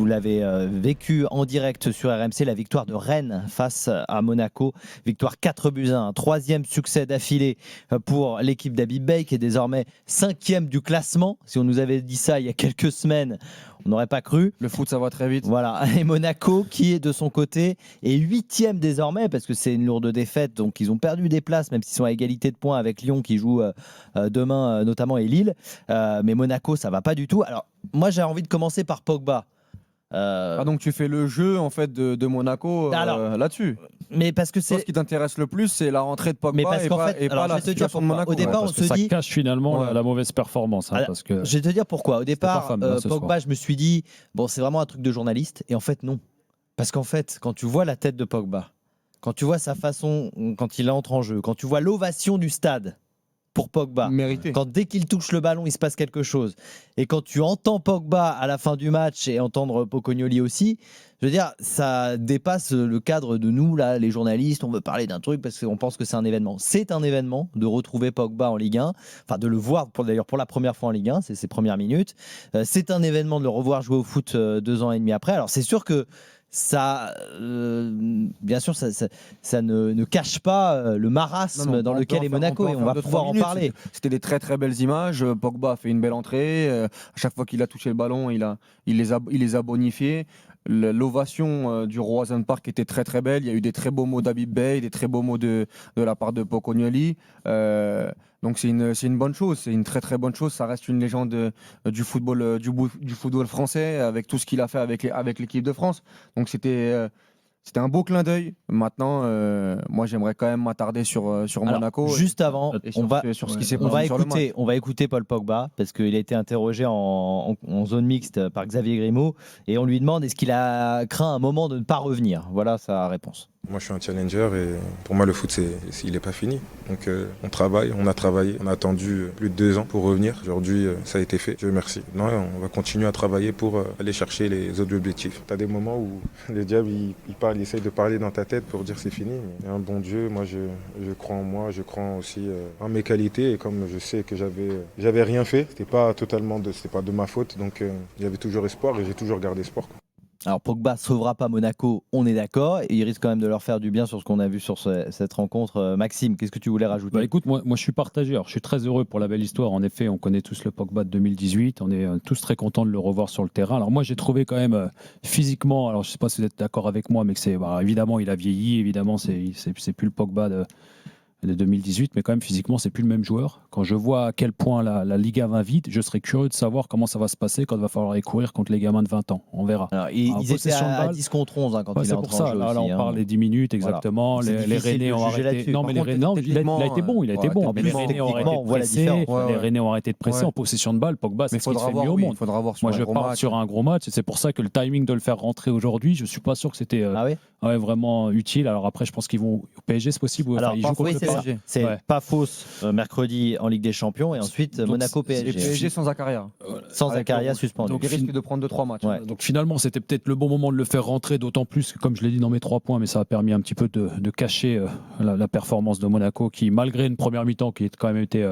vous l'avez vécu en direct sur RMC, la victoire de Rennes face à Monaco. Victoire 4-1, troisième succès d'affilée pour l'équipe d'Habib Beye, qui est désormais 5e du classement. Si on nous avait dit ça il y a quelques semaines, on n'aurait pas cru. Le foot, ça va très vite. Voilà. Et Monaco, qui est de son côté, est 8e désormais, parce que c'est une lourde défaite. Donc ils ont perdu des places, même s'ils sont à égalité de points avec Lyon, qui joue demain notamment, et Lille. Mais Monaco, ça va pas du tout. Alors, moi, j'ai envie de commencer par Pogba. Donc tu fais le jeu en fait de Monaco là-dessus. Mais parce que ce qui t'intéresse le plus, c'est la rentrée de Pogba, mais parce qu'en fait, et pas la situation de Monaco. Au départ, on se dit ça cache finalement la mauvaise performance. Parce que je vais te dire pourquoi. Au départ, Pogba, je me suis dit bon, c'est vraiment un truc de journaliste, et en fait non. Parce qu'en fait, quand tu vois la tête de Pogba, quand tu vois sa façon, quand il entre en jeu, quand tu vois l'ovation du stade pour Pogba, quand dès qu'il touche le ballon, il se passe quelque chose, et quand tu entends Pogba à la fin du match et entendre Pocognoli aussi, je veux dire, ça dépasse le cadre de nous, là, les journalistes. On veut parler d'un truc parce qu'on pense que c'est un événement. C'est un événement de retrouver Pogba en Ligue 1, enfin de le voir d'ailleurs pour la première fois en Ligue 1, c'est ses premières minutes. C'est un événement de le revoir jouer au foot 2 ans et demi après. Alors c'est sûr que ça, bien sûr, ça ne cache pas le marasme dans lequel est Monaco, et on va pouvoir en parler. C'était des très très belles images. Pogba a fait une belle entrée. À chaque fois qu'il a touché le ballon, il les a bonifiés. L'ovation du Roazhon Park était très très belle. Il y a eu des très beaux mots d'Habib Beye, des très beaux mots de la part de Pocognoli. Donc c'est une bonne chose, c'est une très très bonne chose. Ça reste une légende du football français, avec tout ce qu'il a fait avec l'équipe de France. Donc c'était un beau clin d'œil. Maintenant, moi j'aimerais quand même m'attarder sur Monaco. Juste avant, sur ce qui s'est passé sur le match. On va écouter Paul Pogba, parce qu'il a été interrogé en zone mixte par Xavier Grimaud, et on lui demande est-ce qu'il a craint un moment de ne pas revenir. Voilà sa réponse. Moi je suis un challenger, et pour moi le foot il n'est pas fini. Donc on travaille, on a travaillé, on a attendu plus de 2 ans pour revenir. Aujourd'hui ça a été fait, Dieu merci. Non, on va continuer à travailler pour aller chercher les autres objectifs. Tu as des moments où le diable il parle, il essaye de parler dans ta tête pour dire c'est fini. Mais un bon Dieu, moi je crois en moi, je crois aussi en mes qualités, et comme je sais que j'avais rien fait, c'était pas de ma faute, donc il y avait toujours espoir, et j'ai toujours gardé espoir, quoi. Alors Pogba sauvera pas Monaco, on est d'accord, et il risque quand même de leur faire du bien sur ce qu'on a vu sur cette rencontre. Maxime, qu'est-ce que tu voulais rajouter ? Écoute, moi je suis partagé. Alors, je suis très heureux pour la belle histoire. En effet, on connaît tous le Pogba de 2018. On est tous très contents de le revoir sur le terrain. Alors moi, j'ai trouvé quand même physiquement, alors je sais pas si vous êtes d'accord avec moi, mais que évidemment il a vieilli. Évidemment, c'est plus le Pogba de 2018, mais quand même physiquement c'est plus le même joueur. Quand je vois à quel point la Liga va vite, je serais curieux de savoir comment ça va se passer quand il va falloir aller courir contre les gamins de 20 ans. On verra. Alors, ils étaient à 10 contre 11 quand il est entré en jeu. Là, on parle des 10 minutes exactement. Voilà. Les Rennais ont arrêté. Non, mais les Rennais, il a été bon. Mais les Rennais ont arrêté de presser. Les Rennais ont arrêté de presser en possession de balle. Pogba, c'est ce qui fait le mieux au monde. Moi, je parle sur un gros match. C'est pour ça que le timing de le faire rentrer aujourd'hui, je suis pas sûr que c'était vraiment utile. Alors après, je pense qu'ils vont au PSG, c'est possible. Alors, c'est pas fausse mercredi en Ligue des Champions, et ensuite Monaco PSG. Et PSG sans Zakaria. Sans Zakaria suspendu. Donc il risque de prendre 2-3 matchs. Donc finalement, c'était peut-être le bon moment de le faire rentrer, d'autant plus que, comme je l'ai dit dans mes 3 points, mais ça a permis un petit peu de cacher la performance de Monaco, qui, malgré une première mi-temps qui a quand même été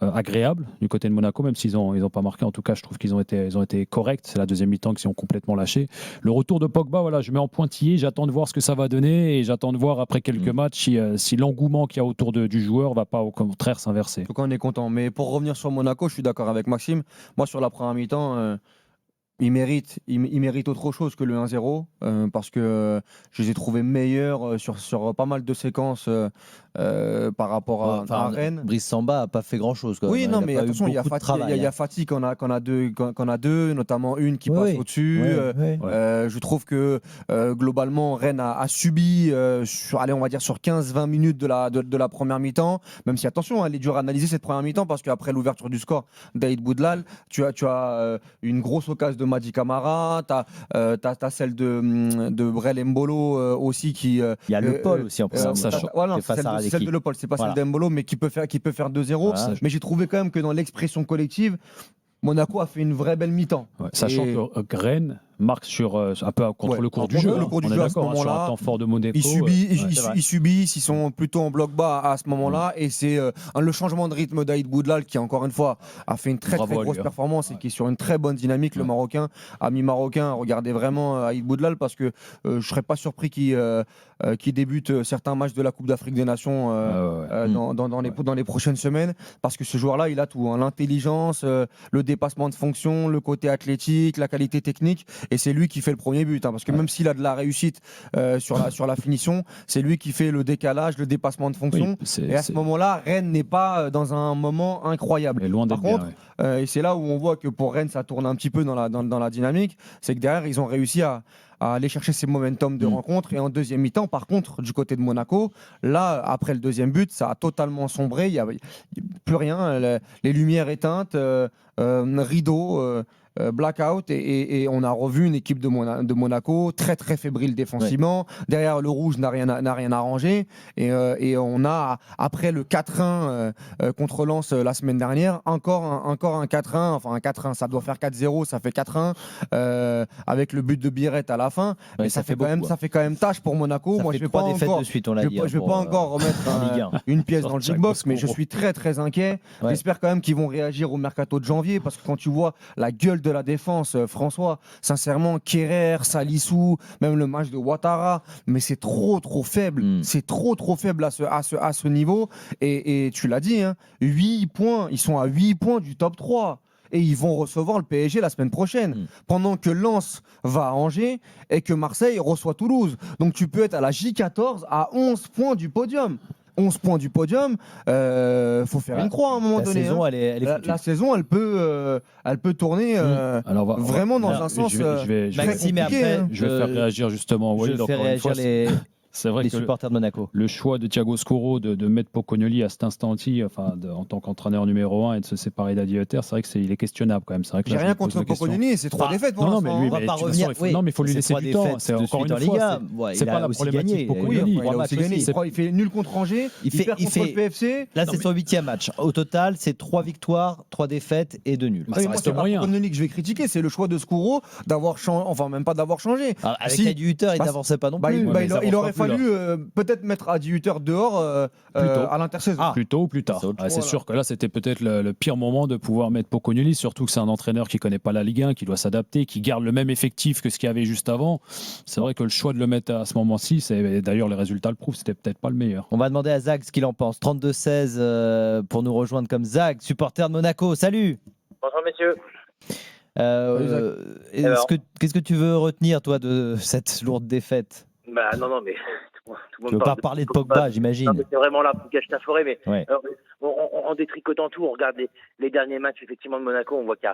agréable du côté de Monaco, même s'ils ont pas marqué. En tout cas, je trouve qu'ils ont été corrects. C'est la deuxième mi-temps qu'ils ont complètement lâché. Le retour de Pogba, voilà, je mets en pointillé. J'attends de voir ce que ça va donner, et j'attends de voir après quelques matchs si l'engouement qu'il y a autour du joueur va pas au contraire s'inverser. En tout cas, on est content. Mais pour revenir sur Monaco, je suis d'accord avec Maxime. Moi, sur la première mi-temps, ils méritent autre chose que le 1-0, parce que je les ai trouvés meilleurs sur pas mal de séquences par rapport à Rennes. Brice Samba n'a pas fait grand-chose. Oui, non, mais attention, il y a Fati qu'on a deux, notamment une qui passe au-dessus. Je trouve que globalement, Rennes a subi, on va dire sur 15-20 minutes de la première mi-temps, même si, attention, elle est dure à analyser cette première mi-temps, parce qu'après l'ouverture du score d'Aïd Boudlal, tu as une grosse occasion de Madi Camara, tu as celle de Brel Mbolo aussi qui... Il y a Le Paul aussi en première celle de Le Paul, c'est pas celle d'Embolo, mais qui peut faire 2-0. Voilà. Mais j'ai trouvé quand même que dans l'expression collective, Monaco a fait une vraie belle mi-temps. Sachant que Rennes, marque sur un peu contre le cours du jeu. Le cours du on est jeu à ce d'accord, moment-là. Sur un temps fort de Monaco. Ils subissent, ils sont plutôt en bloc bas à ce moment-là. Et c'est le changement de rythme d'Aïd Boudlal qui, encore une fois, a fait une très grosse performance et qui est sur une très bonne dynamique. Le Marocain, ami marocain, regardez vraiment Aïd Boudlal parce que je ne serais pas surpris qu'il débute certains matchs de la Coupe d'Afrique des Nations dans les prochaines semaines. Parce que ce joueur-là, il a tout. L'intelligence, le dépassement de fonction, le côté athlétique, la qualité technique. Et c'est lui qui fait le premier but. Parce que même s'il a de la réussite sur la finition, c'est lui qui fait le décalage, le dépassement de fonction. Et à ce moment-là, Rennes n'est pas dans un moment incroyable. Par contre, et c'est là où on voit que pour Rennes, ça tourne un petit peu dans la dynamique. C'est que derrière, ils ont réussi à aller chercher ces momentum de rencontre. Et en deuxième mi-temps, par contre, du côté de Monaco, là, après le deuxième but, ça a totalement sombré. Il n'y a plus rien. Les lumières éteintes, rideau. Blackout et on a revu une équipe de Monaco très très fébrile défensivement. Derrière le rouge n'a rien arrangé et on a après le 4-1 contre Lens la semaine dernière encore un 4-1, enfin un 4-1, ça doit faire 4-0, ça fait 4-1 avec le but de Biret à la fin. Mais ça fait quand même tâche pour Monaco. Ça Moi fait je vais pas encore remettre une pièce dans le big box, mais je suis très très inquiet. J'espère quand même qu'ils vont réagir au mercato de janvier parce que quand tu vois la gueule de la défense, François, sincèrement, Kerrer, Salissou, même le match de Ouattara, mais c'est trop faible. C'est trop faible à ce niveau. Et tu l'as dit, 8 points, ils sont à 8 points du top 3. Et ils vont recevoir le PSG la semaine prochaine, pendant que Lens va à Angers et que Marseille reçoit Toulouse. Donc tu peux être à la J14 à 11 points du podium. 11 points du podium, faut faire une croix à un moment donné. La saison, elle peut tourner vraiment dans un sens Maxime, et après, je vais faire réagir justement Walid encore une fois. C'est vrai les supporters de Monaco. Le choix de Thiago Scuro de mettre Pocognoli à cet instant-ci, en tant qu'entraîneur numéro 1 et de se séparer d'Adi Hutter, c'est vrai qu'il est questionnable quand même. J'ai rien contre Pocognoli, c'est 3 défaites pour l'instant. On va pas revenir. Non, mais il faut lui laisser du temps. C'est encore une fois, c'est pas la problématique Pocognoli. Il a aussi gagné. Il fait nul contre Angers, il perd contre le PFC. Là, c'est son 8e match. Au total, c'est 3 victoires, 3 défaites et 2 nuls. C'est pas Pocognoli que je vais critiquer, c'est le choix de Scuro d'avoir changé, enfin même pas d'avoir changé. Avec Adi Hutter, il n'avançait pas non plus. Il aurait fallu peut-être mettre Adi Hutter dehors à l'intersaison. Plus tôt ou plus tard. C'est sûr que là, c'était peut-être le pire moment de pouvoir mettre Pocognoli, surtout que c'est un entraîneur qui ne connaît pas la Ligue 1, qui doit s'adapter, qui garde le même effectif que ce qu'il y avait juste avant. C'est vrai que le choix de le mettre à ce moment-ci, d'ailleurs les résultats le prouvent, c'était peut-être pas le meilleur. On va demander à Zag ce qu'il en pense. 32-16 pour nous rejoindre comme Zag, supporter de Monaco. Salut. Bonjour messieurs. Qu'est-ce que tu veux retenir, toi, de cette lourde défaite? Non, mais tu ne veux pas parler de Pogba, j'imagine. C'est vraiment là pour cacher ta forêt, mais ouais. En détricotant tout, on regarde les derniers matchs effectivement de Monaco, on voit qu'il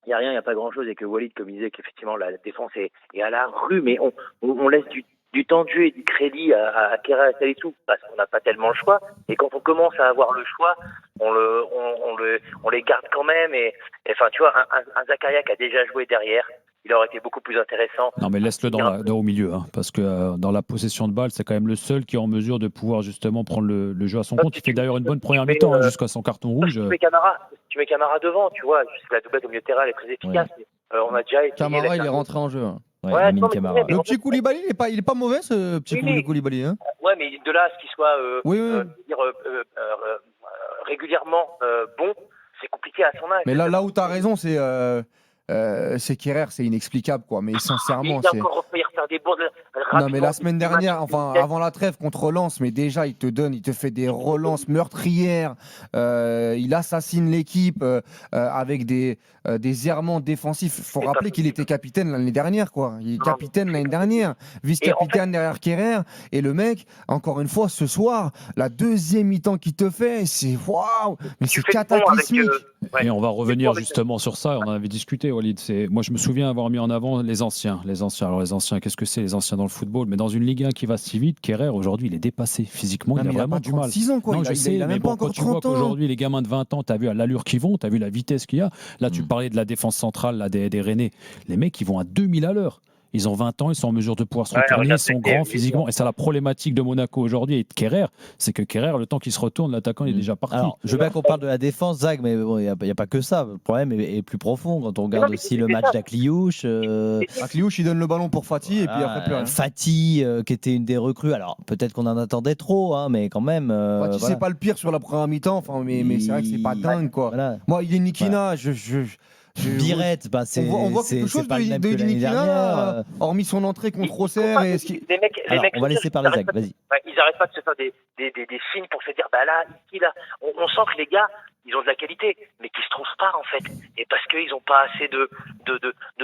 n'y a rien, il n'y a pas grand-chose, et que Walid, comme il disait, qu'effectivement la défense est à la rue, mais on laisse du temps de jeu et du crédit à Kerrer et à Salissou, parce qu'on n'a pas tellement le choix, et quand on commence à avoir le choix, on les garde quand même, et enfin tu vois, un Zakaria qui a déjà joué derrière, il aurait été beaucoup plus intéressant. Non, mais laisse-le au milieu, parce que dans la possession de balle, c'est quand même le seul qui est en mesure de pouvoir justement prendre le jeu à son compte. Il fait d'ailleurs une bonne première mi-temps jusqu'à son carton rouge. Tu mets Camara devant, tu vois, je sais que la doublette au milieu de terrain elle est très efficace. Ouais. Mais, on a déjà essayé. Camara, il est rentré en jeu. Camara. Le petit Koulibaly, il est pas mauvais ce petit Koulibaly. Ouais, mais de là à ce qu'il soit régulièrement bon, c'est compliqué à son âge. Mais là où tu as raison, c'est Kerrer, c'est inexplicable, quoi. Mais sincèrement, c'est. Non, mais la semaine dernière, avant la trêve contre Lens, mais déjà, il te fait des relances meurtrières. Il assassine l'équipe avec des errements défensifs. Il faut rappeler qu'il était capitaine l'année dernière, quoi. Il est capitaine l'année dernière, vice-capitaine derrière Kerrer. Et le mec, encore une fois, ce soir, la deuxième mi-temps qu'il te fait, c'est waouh, mais c'est cataclysmique. Et on va revenir justement sur ça. On en avait discuté, Walid. Moi, je me souviens avoir mis en avant les anciens. Alors, les anciens, qu'est-ce que c'est, les anciens dans le football? Mais dans une Ligue 1 qui va si vite, Kerrer, aujourd'hui, il est dépassé physiquement. Il a vraiment du mal. Il a 36 ans, quoi. Non, je sais, mais bon, quand tu vois qu'aujourd'hui, les gamins de 20 ans, tu as vu à l'allure qu'ils vont, tu as vu la vitesse qu'il y a. Là, tu parlais de la défense centrale des Rennais. Les mecs, ils vont à 2000 à l'heure. Ils ont 20 ans, ils sont en mesure de pouvoir se retourner, ils sont grands physiquement. Et c'est la problématique de Monaco aujourd'hui et de Kerrer, c'est que Kerrer, le temps qu'il se retourne, l'attaquant est déjà parti. Alors, je veux bien qu'on parle de la défense, Zach, mais bon, il n'y a pas que ça. Le problème est plus profond quand on regarde aussi le match d'Akliouche. Akliouche, il donne le ballon pour Fati et puis après plus rien. Fati, qui était une des recrues. Alors, peut-être qu'on en attendait trop, hein, mais quand même. Fati, c'est pas le pire sur la première mi-temps, mais c'est vrai que c'est pas dingue, quoi. Voilà. Moi, il est Nikina, Birette, on voit quelque chose de Nikina, hormis son entrée contre Auxerre. On va laisser parler Zach, vas-y. Ils n'arrêtent pas de se faire des signes pour se dire, bah là, ici, là. On sent que les gars, ils ont de la qualité, mais qui se trouvent pas, en fait. Et parce qu'ils n'ont pas assez de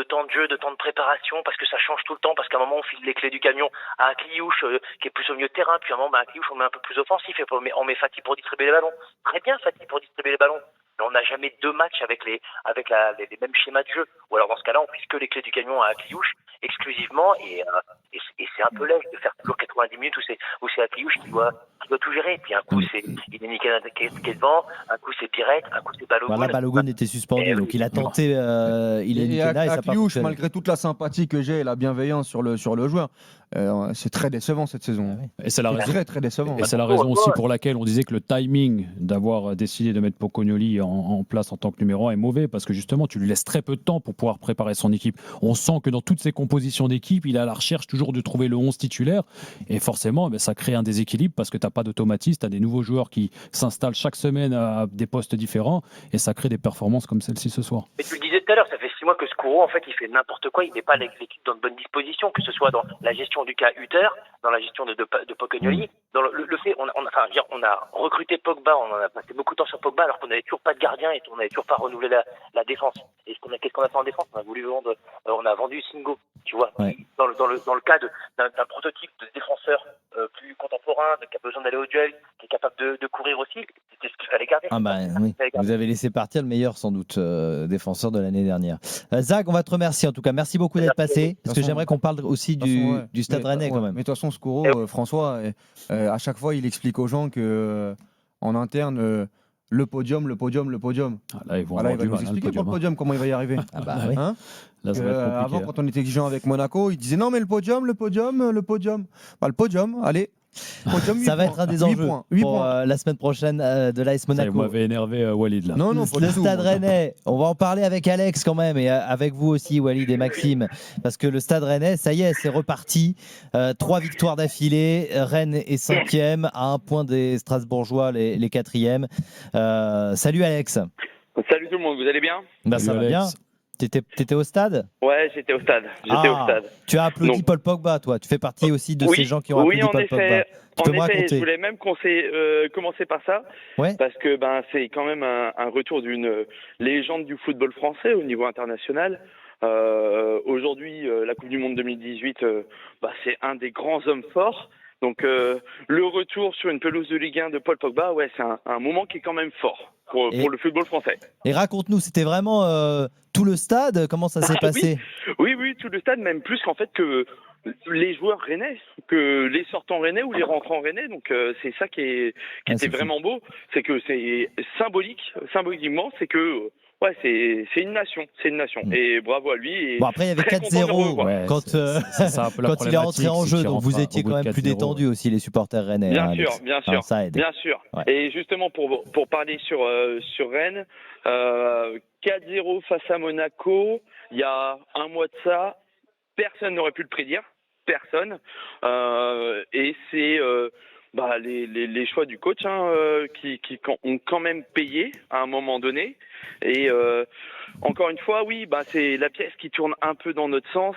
temps de jeu, de temps de préparation, parce que ça change tout le temps, parce qu'à un moment, on file les clés du camion à Akliouche, qui est plus au milieu de terrain, puis à un moment, Akliouche, on met un peu plus offensif, et on met Fati pour distribuer les ballons. Très bien, Fati pour distribuer les ballons. Mais on n'a jamais 2 matchs avec les mêmes schémas de jeu. Ou alors dans ce cas-là, on pisse que les clés du camion à Akliouche exclusivement et c'est un peu lèche de faire toujours 90 minutes où c'est Akliouche qui doit tout gérer. Et puis un coup c'est Nikina qui est devant, un coup c'est Pirette, un coup c'est Balogun. Voilà, Balogun était suspendu, donc il a tenté Nikina et ça Akliouche, malgré toute la sympathie que j'ai et la bienveillance sur le joueur, c'est très décevant cette saison. Et c'est la raison. Très, très décevant. Et c'est la raison aussi pour laquelle on disait que le timing d'avoir décidé de mettre Pocognoli en place en tant que numéro 1 est mauvais, parce que justement tu lui laisses très peu de temps pour pouvoir préparer son équipe. On sent que dans toutes ses compositions d'équipe, il est à la recherche toujours de trouver le 11 titulaire, et forcément ça crée un déséquilibre parce que tu n'as pas d'automatisme, tu as des nouveaux joueurs qui s'installent chaque semaine à des postes différents, et ça crée des performances comme celle-ci ce soir. Mais tu le disais tout à l'heure, ça fait 6 mois que Skouro, en fait, il fait n'importe quoi, il met pas l'équipe dans de bonnes dispositions, que ce soit dans la gestion du cas Hutter, dans la gestion de Pocognoli, dans le fait, on a recruté Pogba, on en a passé beaucoup de temps sur Pogba, alors qu'on n'avait toujours pas de gardien et qu'on n'avait toujours pas renouvelé la défense. Et qu'est-ce qu'on a fait en défense? On a vendu Singo, tu vois. Ouais. Dans le cas d'un prototype de défenseur plus contemporain, qui a besoin d'aller au duel, qui est capable de courir aussi, c'était ce qu'il fallait garder. Oui. Vous avez laissé partir le meilleur, sans doute, défenseur de l'année dernière. Zach, on va te remercier en tout cas. Merci beaucoup d'être passé. Parce que j'aimerais qu'on parle aussi du Stade Rennais quand même. Mais de toute façon, Skouro, François, à chaque fois, il explique aux gens que en interne, le podium. Là, il va nous expliquer pour le podium comment il va y arriver. Oui. Là, ça va être compliqué. Avant, quand on était exigeant avec Monaco, il disait non, mais le podium. Le podium, allez. Ça va être un des enjeux pour la semaine prochaine de l'AS Monaco. Vous m'avez énervé, Walid. Là. Non, le Stade Rennais, on va en parler avec Alex quand même et avec vous aussi, Walid et Maxime, parce que le Stade Rennais, ça y est, c'est reparti. 3 victoires d'affilée. Rennes est 5e, à 1 point des Strasbourgeois, les 4e. Salut Alex. Salut tout le monde, vous allez bien? Ça va bien. T'étais au stade? Ouais, j'étais au stade. Tu as applaudi Paul Pogba, toi. Tu fais partie aussi de ces gens qui ont applaudi Paul Pogba. Tu peux me raconter? Je voulais même commencer par ça, parce que c'est quand même un retour d'une légende du football français au niveau international. Aujourd'hui, la Coupe du Monde 2018, c'est un des grands hommes forts. Donc le retour sur une pelouse de Ligue 1 de Paul Pogba, c'est un moment qui est quand même fort pour le football français. Et raconte-nous, c'était vraiment tout le stade? Comment ça s'est passé? Oui, tout le stade, même plus qu'en fait que les joueurs rennais, que les sortants rennais ou les rentrants rennais. Donc c'est ça qui était vraiment beau, c'est que c'est symboliquement, c'est que c'est une nation. Et bravo à lui. Et après, il y avait 4-0 quand il est rentré en jeu, donc vous étiez quand même plus détendu aussi, les supporters rennais. Bien sûr. Ouais. Et justement, pour parler sur Rennes, 4-0 face à Monaco, il y a un mois de ça, personne n'aurait pu le prédire. Personne. Et c'est les choix du coach qui ont quand même payé à un moment donné. Et encore une fois, c'est la pièce qui tourne un peu dans notre sens,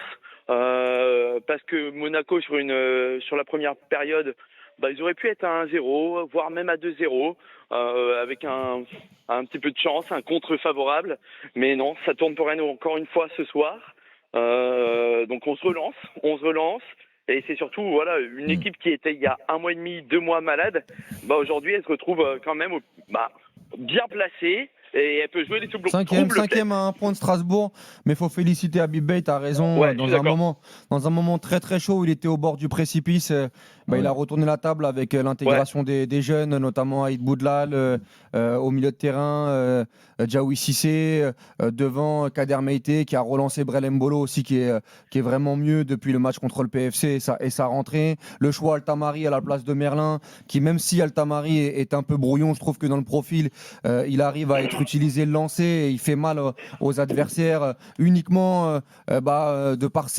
parce que Monaco sur la première période, ils auraient pu être à 1-0, voire même à 2-0, avec un petit peu de chance, un contre favorable. Mais non, ça tourne pour Rennes encore une fois ce soir. Donc on se relance. Et c'est surtout une équipe qui était il y a 1 mois et demi, 2 mois malade. Aujourd'hui, elle se retrouve quand même bien placée. Et elle peut jouer les doubles. Cinquième à 1 point de Strasbourg, mais il faut féliciter Habib Beye, tu as raison. Dans un moment très très chaud, il était au bord du précipice Il a retourné la table avec l'intégration des jeunes, notamment Aïd Boudlal au milieu de terrain, Djaoui Cissé, devant Kader Meïté qui a relancé Brel Mbolo aussi qui est vraiment mieux depuis le match contre le PFC et sa rentrée. Le choix Altamari à la place de Merlin qui, même si Altamari est un peu brouillon, je trouve que dans le profil il arrive à être utilisé, le lancer, et il fait mal aux adversaires uniquement de par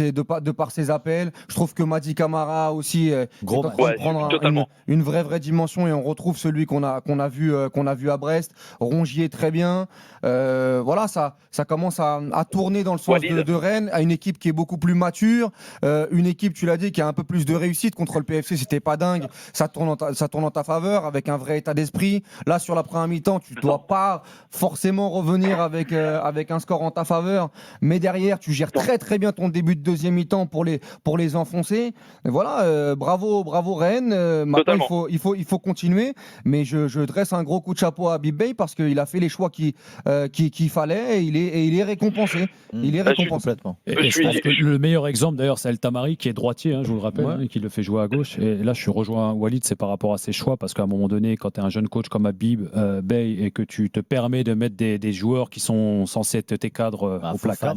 ses appels. Je trouve que Madi Camara aussi est en train de prendre une vraie dimension, et on retrouve celui qu'on a vu à Brest. Rongier très bien. Ça commence à tourner dans le sens de Rennes, à une équipe qui est beaucoup plus mature, une équipe, tu l'as dit, qui a un peu plus de réussite. Contre le PFC, c'était pas dingue, ça tourne en ta faveur avec un vrai état d'esprit. Là, sur la première mi-temps, tu dois pas forcément revenir avec un score en ta faveur, mais derrière, tu gères très très bien ton début de deuxième mi-temps pour les enfoncer. Bravo Rennes. Maintenant, il faut continuer, mais je dresse un gros coup de chapeau à Habib Beye parce qu'il a fait les choix qu'il fallait, et il est récompensé. Il est récompensé complètement. Et je pense que le meilleur exemple d'ailleurs, c'est El Tamari qui est droitier, je vous le rappelle, qui le fait jouer à gauche. Et là, je rejoins Walid, c'est par rapport à ses choix, parce qu'à un moment donné, quand tu es un jeune coach comme Habib Beye et que tu te permets de mettre des joueurs qui sont censés être tes cadres au placard,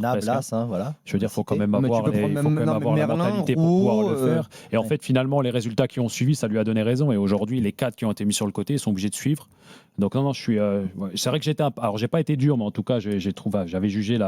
voilà. Je veux dire, il faut quand même avoir la mentalité pour pouvoir le faire. Et en fait, finalement, les résultats qui ont suivi, ça lui a donné raison. Et aujourd'hui, les 4 qui ont été mis sur le côté sont obligés de suivre. Donc non, je suis. C'est vrai que alors j'ai pas été dur, mais en tout cas, j'avais jugé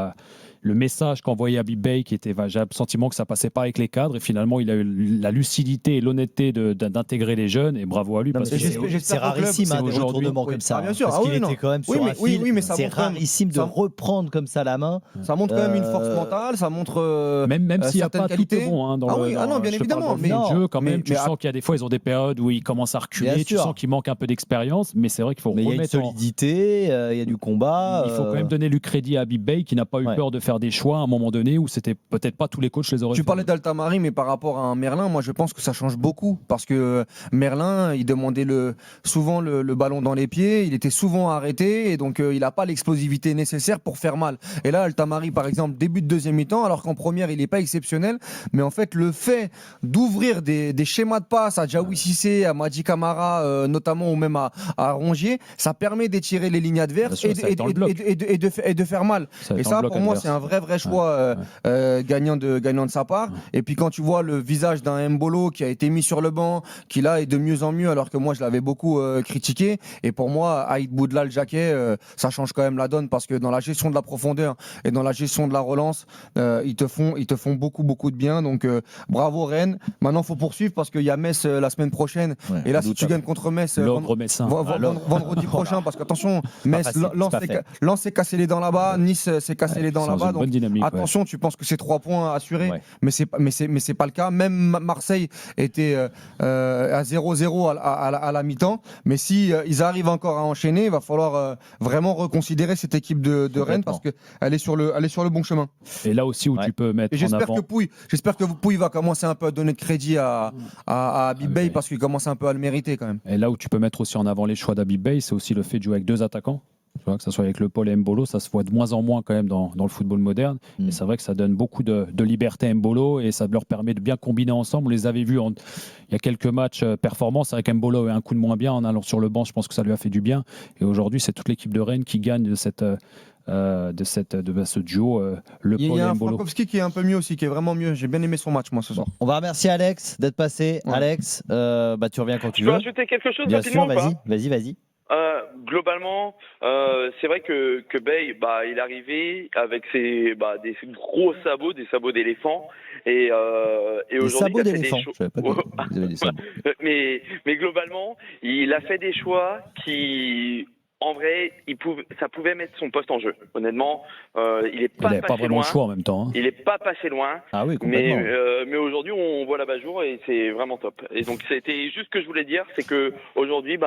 le message qu'envoyait Habib Beye, j'avais le sentiment que ça passait pas avec les cadres, et finalement il a eu la lucidité et l'honnêteté d'intégrer les jeunes, et bravo à lui. Parce que c'est rarissime des retournements comme ça. Bien sûr, parce qu'il était quand même sur un fil. C'est rarissime de reprendre comme ça la main. Ça montre quand même une force mentale, ça montre même s'il n'y a pas qualité. Tout est bon non, bien évidemment. Mais le jeu, quand même, tu sens qu'il y a des fois ils ont des périodes où ils commencent à reculer, tu sens qu'il manque un peu d'expérience, mais c'est vrai qu'il faut remettre. Il y a une solidité, il y a du combat. Il faut quand même donner le crédit à Habib Beye qui n'a pas eu peur de faire des choix à un moment donné où c'était peut-être pas tous les coachs les auraient fait. Tu parlais d'Altamari, mais par rapport à un Merlin, moi je pense que ça change beaucoup, parce que Merlin, il demandait souvent le ballon dans les pieds, il était souvent arrêté, et donc il n'a pas l'explosivité nécessaire pour faire mal. Et là, Altamari, par exemple, début de deuxième mi-temps, alors qu'en première il n'est pas exceptionnel, mais en fait le fait d'ouvrir des schémas de passe à Djaoui Cissé, à Madi Camara notamment, ou même à Rongier, ça permet d'étirer les lignes adverses et de faire mal. Et ça, pour moi, c'est un vrai choix gagnant de sa part. Et puis quand tu vois le visage d'un Mbolo qui a été mis sur le banc, qui là est de mieux en mieux, alors que moi je l'avais beaucoup critiqué. Et pour moi, Aïd Boudlal, Jacquet, ça change quand même la donne, parce que dans la gestion de la profondeur et dans la gestion de la relance, ils te font beaucoup de bien. Donc bravo Rennes. Maintenant, il faut poursuivre, parce qu'il y a Metz la semaine prochaine. Et là, si tu gagnes contre Metz vendredi prochain, parce qu'attention, Metz, Lens s'est cassé les dents là-bas, Nice s'est cassé les dents là-bas. Donc attention, tu penses que c'est 3 points assurés, mais c'est pas le cas. Même Marseille était à 0-0 à la mi-temps. Mais si ils arrivent encore à enchaîner, il va falloir vraiment reconsidérer cette équipe de Rennes, parce qu'elle est sur le bon chemin. Et là aussi où tu peux mettre en avant. J'espère que Pouille va commencer un peu à donner de crédit à Habib Beye, parce qu'il commence un peu à le mériter quand même. Et là où tu peux mettre aussi en avant les choix d'Habib Beye, c'est aussi le fait de jouer avec 2 attaquants. Tu vois, que ce soit avec Le Paul et Mbolo, ça se voit de moins en moins quand même dans le football moderne. Et c'est vrai que ça donne beaucoup de liberté à Mbolo, et ça leur permet de bien combiner ensemble. On les avait vus il y a quelques matchs performants. C'est vrai qu'Mbolo a un coup de moins bien en allant sur le banc. Je pense que ça lui a fait du bien. Et aujourd'hui, c'est toute l'équipe de Rennes qui gagne de ce duo Le Paul et Mbolo. Il y a un Frankowski qui est un peu mieux aussi, qui est vraiment mieux. J'ai bien aimé son match, moi, ce soir. On va remercier Alex d'être passé. Alex, tu reviens quand tu veux. Je peux rajouter quelque chose rapidement? Vas-y. Globalement, c'est vrai que Beye, il est arrivé avec des gros sabots, des sabots d'éléphant, et aujourd'hui il a fait des choix. Mais globalement, il a fait des choix qui, en vrai, ça pouvait mettre son poste en jeu. Honnêtement, il n'est pas passé loin. Le choix en même temps. Il n'est pas passé loin. Ah oui, complètement. Mais aujourd'hui, on voit l'abat-jour, et c'est vraiment top. Et donc, c'était juste ce que je voulais dire, c'est que aujourd'hui,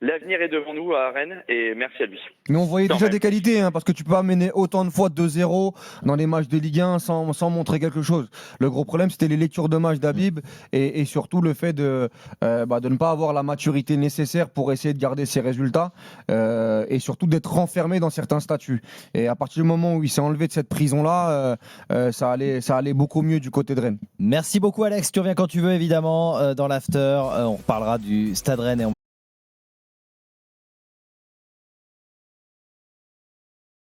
l'avenir est devant nous à Rennes, et merci à lui. Mais on voyait déjà des qualités, parce que tu peux amener autant de fois 2-0 dans les matchs de Ligue 1 sans montrer quelque chose. Le gros problème, c'était les lectures de match d'Habib, et surtout le fait de ne pas avoir la maturité nécessaire pour essayer de garder ses résultats. et surtout d'être renfermé dans certains statuts. Et à partir du moment où il s'est enlevé de cette prison-là, ça allait beaucoup mieux du côté de Rennes. Merci beaucoup Alex, tu reviens quand tu veux évidemment dans l'after. On reparlera du Stade Rennes et